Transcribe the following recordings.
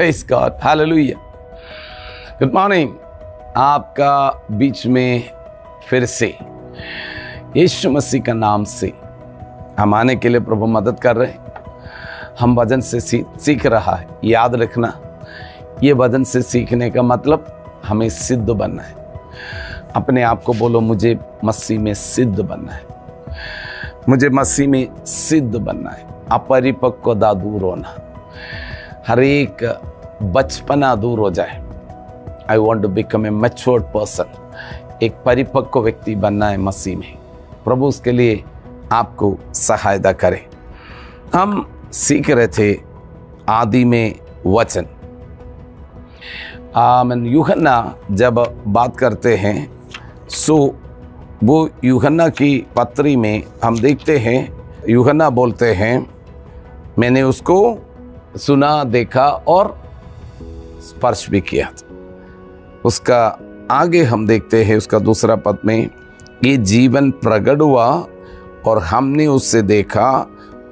Praise God, hallelujah. Good morning. आपका बीच में फिर से यीशु मसीह का नाम से हम आने के लिए प्रभु मदद कर रहे हैं। हम वचन से सीख रहा है। याद रखना, ये वचन से सीखने का मतलब हमें सिद्ध बनना है। अपने आप को बोलो, मुझे मसीह में सिद्ध बनना है, मुझे मसीह में सिद्ध बनना है। अपरिपक्वता दूर होना, हर एक बचपना दूर हो जाए। I want to become a matured person. एक परिपक्व व्यक्ति बनना है मसीह में। प्रभु उसके लिए आपको सहायता करे। हम सीख रहे थे आदि में वचन। यूहन्ना जब बात करते हैं सो वो यूहन्ना की पत्री में हम देखते हैं, यूहन्ना बोलते हैं मैंने उसको सुना, देखा और स्पर्श भी किया। उसका आगे हम देखते हैं, उसका दूसरा पद में, ये जीवन प्रकट हुआ और हमने उससे देखा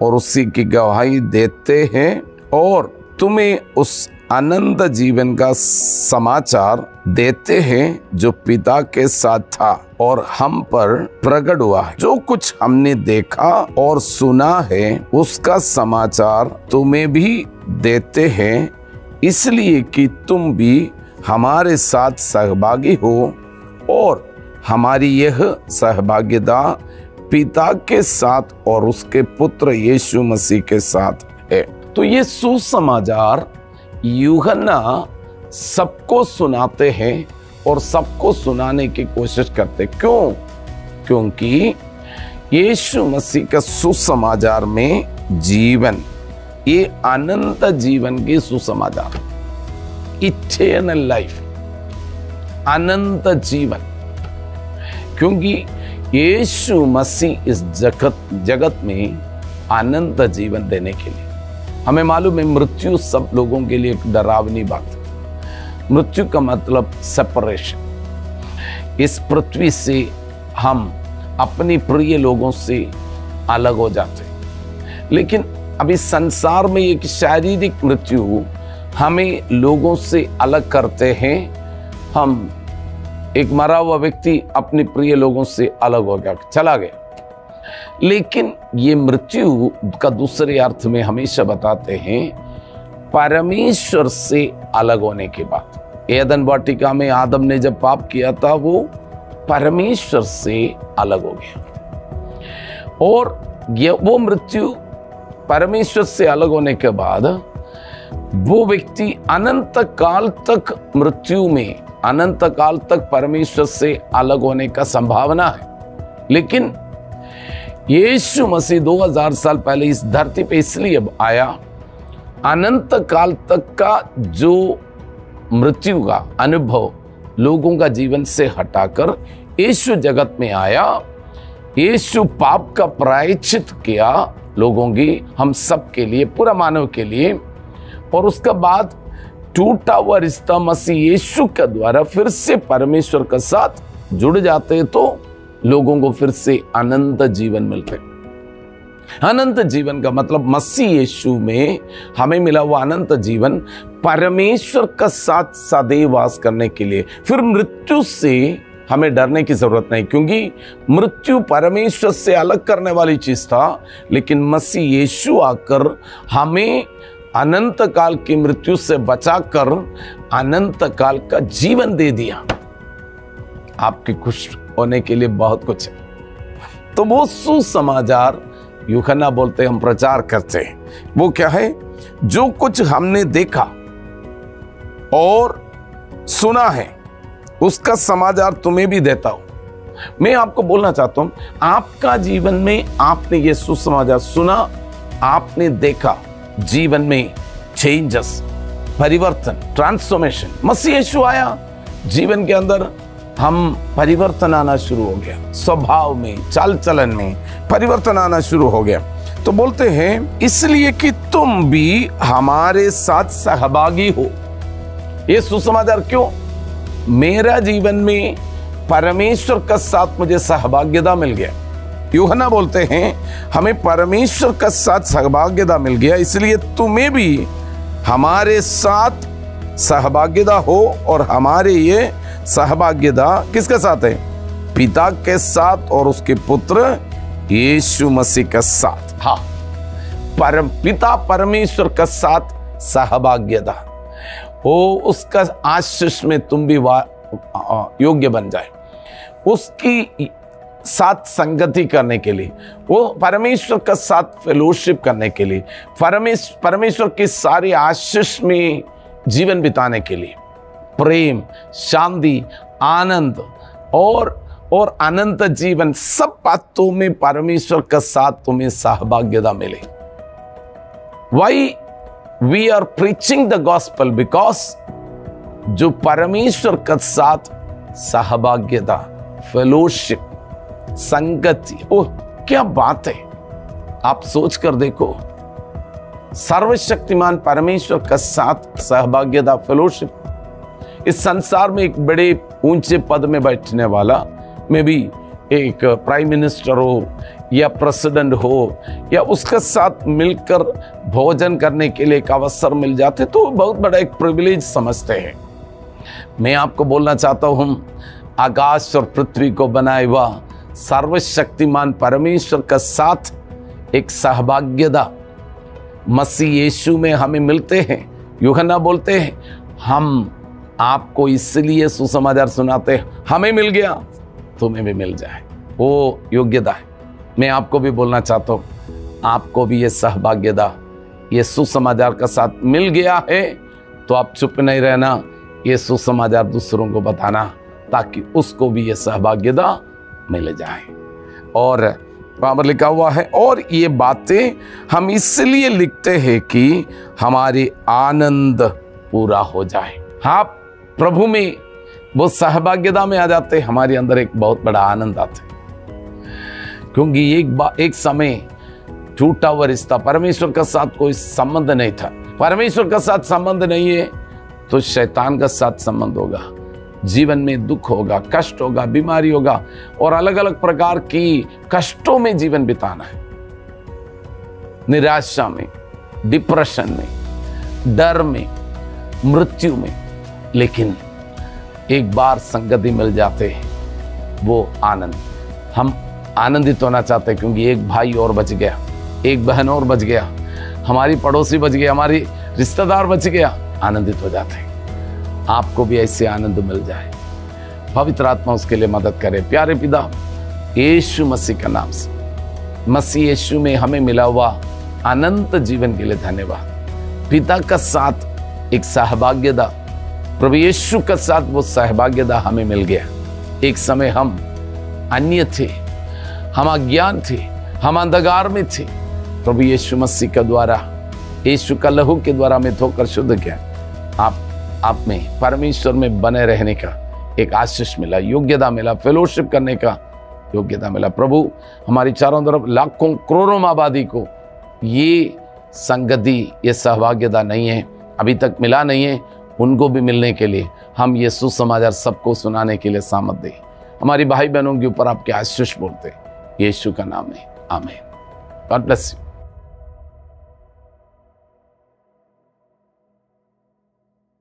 और उसी की गवाही देते हैं और तुम्हें उस अनंत जीवन का समाचार देते हैं जो पिता के साथ था और हम पर प्रकट हुआ है। जो कुछ हमने देखा और सुना है उसका समाचार तुम्हें भी देते हैं, इसलिए कि तुम भी हमारे साथ सहभागी हो और हमारी यह सहभागिता पिता के साथ और उसके पुत्र यीशु मसीह के साथ है। तो ये सुसमाचार यूहन्ना सबको सुनाते हैं और सबको सुनाने की कोशिश करते। क्यों? क्योंकि यीशु मसीह का सुसमाचार में जीवन, ये अनंत जीवन की सुसमाचार, इटर्नल लाइफ, अनंत जीवन। क्योंकि यीशु मसीह इस जगत में अनंत जीवन देने के लिए, हमें मालूम है मृत्यु सब लोगों के लिए एक डरावनी बात है। मृत्यु का मतलब सेपरेशन। इस पृथ्वी से हम अपनी प्रिय लोगों से अलग हो जाते हैं। लेकिन अभी संसार में एक शारीरिक मृत्यु हमें लोगों से अलग करते हैं। हम एक मरा हुआ व्यक्ति अपने प्रिय लोगों से अलग हो गया, चला गया। लेकिन ये मृत्यु का दूसरे अर्थ में हमेशा बताते हैं परमेश्वर से अलग होने के बाद। एदन वाटिका में आदम ने जब पाप किया था वो परमेश्वर से अलग हो गया और ये वो मृत्यु, परमेश्वर से अलग होने के बाद वो व्यक्ति अनंत काल तक मृत्यु में, अनंत काल तक परमेश्वर से अलग होने का संभावना है। लेकिन यीशु मसीह 2000 साल पहले इस धरती पे इसलिए आया, अनंत काल तक का जो मृत्यु का अनुभव लोगों का जीवन से हटाकर यीशु जगत में आया। यीशु पाप का प्रायश्चित किया लोगों की, हम सब के लिए, पूरा मानव के लिए। और उसके बाद टूटा हुआ रिश्ता मसीह यीशु के द्वारा फिर से परमेश्वर के साथ जुड़ जाते तो लोगों को फिर से अनंत जीवन मिलते। अनंत जीवन का मतलब मसीह यीशु में हमें मिला हुआ अनंत जीवन परमेश्वर का साथ सदैव वास करने के लिए। फिर मृत्यु से हमें डरने की जरूरत नहीं, क्योंकि मृत्यु परमेश्वर से अलग करने वाली चीज था। लेकिन मसीह यीशु आकर हमें अनंत काल की मृत्यु से बचाकर अनंत काल का जीवन दे दिया। आपकी खुश होने के लिए बहुत कुछ है। तो वो सुसमाचार यूहन्ना बोलते हम प्रचार करते हैं। वो क्या है? जो कुछ हमने देखा और सुना है उसका समाचार तुम्हें भी देता हूं। मैं आपको बोलना चाहता हूं, आपका जीवन में आपने ये सुसमाचार सुना, आपने देखा, जीवन में चेंजेस, परिवर्तन, ट्रांसफॉर्मेशन। मसीह यीशु आया, जीवन के अंदर हम परिवर्तन आना शुरू हो गया, स्वभाव में, चाल चलन में परिवर्तन आना शुरू हो गया। तो बोलते हैं इसलिए कि तुम भी हमारे साथ सहभागी हो। ये सुसमाचार क्यों? मेरा जीवन में परमेश्वर का साथ मुझे सहभागिता मिल गया। यूहन्ना बोलते हैं हमें परमेश्वर का साथ सहभागिता मिल गया, इसलिए तुम्हें भी हमारे साथ सहभागिता हो, और हमारे ये सहभागिता किसके साथ है? पिता के साथ और उसके पुत्र यीशु मसीह के साथ। हाँ, पिता परमेश्वर के साथ सहभागिता हो, उसका आशीष में तुम भी योग्य बन जाए, उसकी साथ संगति करने के लिए, वो परमेश्वर के साथ फेलोशिप करने के लिए, परमेश्वर के सारे आशीष में जीवन बिताने के लिए, प्रेम, शांति, आनंद और अनंत जीवन, सब बातों में परमेश्वर के साथ तुम्हें सहभागिता मिले। Why we are preaching the gospel? Because जो परमेश्वर के साथ सहभागिता, फेलोशिप, संगति, ओह क्या बात है। आप सोच कर देखो, सर्वशक्तिमान परमेश्वर के साथ सहभागिता, फेलोशिप। इस संसार में एक बड़े ऊंचे पद में बैठने वाला, में भी एक प्राइम मिनिस्टर हो या प्रेसिडेंट हो, या उसके साथ मिलकर भोजन करने के लिए एक अवसर मिल जाते तो बहुत बड़ा एक प्रिविलेज समझते हैं। मैं आपको बोलना चाहता हूं, आकाश और पृथ्वी को बनाए हुआ सर्वशक्तिमान परमेश्वर के साथ एक सहभागिता मसीह यीशु में हमें मिलते हैं। यूहन्ना बोलते हैं, हम आपको इसलिए सुसमाचार सुनाते हैं, हमें मिल गया तुम्हें भी मिल जाए, वो योग्यता है। मैं आपको भी बोलना चाहता हूँ, आपको भी ये सहभागिता, ये सुसमाचार का साथ मिल गया है, तो आप चुप नहीं रहना, ये सुसमाचार दूसरों को बताना, ताकि उसको भी ये सहभागिता मिल जाए। और वहाँ पर लिखा हुआ है, और ये बातें हम इसलिए लिखते हैं कि हमारी आनंद पूरा हो जाए। हाँ, प्रभु में वो सहभागिता में आ जाते, हमारे अंदर एक बहुत बड़ा आनंद आता है। क्योंकि एक समय टूटा हुआ रिश्ता, परमेश्वर के साथ कोई संबंध नहीं था। परमेश्वर के साथ संबंध नहीं है तो शैतान के साथ संबंध होगा, जीवन में दुख होगा, कष्ट होगा, बीमारी होगा, और अलग अलग प्रकार की कष्टों में जीवन बिताना है, निराशा में, डिप्रेशन में, डर में, मृत्यु में। लेकिन एक बार संगति मिल जाते हैं, वो आनंद, हम आनंदित होना चाहते हैं, क्योंकि एक भाई और बच गया, एक बहन और बच गया, हमारी पड़ोसी बच गया, हमारी रिश्तेदार बच गया, आनंदित हो जाते हैं। आपको भी ऐसे आनंद मिल जाए, पवित्र आत्मा उसके लिए मदद करे। प्यारे पिता, यीशु मसीह का नाम से, मसीह यीशु में हमें मिला हुआ अनंत जीवन के लिए धन्यवाद। पिता का साथ एक सहभागिता, प्रभु यीशु के साथ वो सहभागिता हमें मिल गया। एक समय हम अन्य थे, हम अज्ञान थे, हम अंधकार में थे, प्रभु यीशु मसीह के द्वारा, यीशु का लहू के द्वारा हमें धोकर शुद्ध किया। आप में परमेश्वर में बने रहने का एक आशीष मिला, योग्यता मिला, फेलोशिप करने का योग्यता मिला। प्रभु हमारी चारों तरफ लाखों करोड़ों आबादी को ये संगति, ये सहभागिता नहीं है, अभी तक मिला नहीं है, उनको भी मिलने के लिए हम ये सुसमाचार सबको सुनाने के लिए सामर्थ दें। हमारी भाई बहनों के ऊपर आपके आशीष बोलते, यीशु का नाम है, आमीन। God bless you.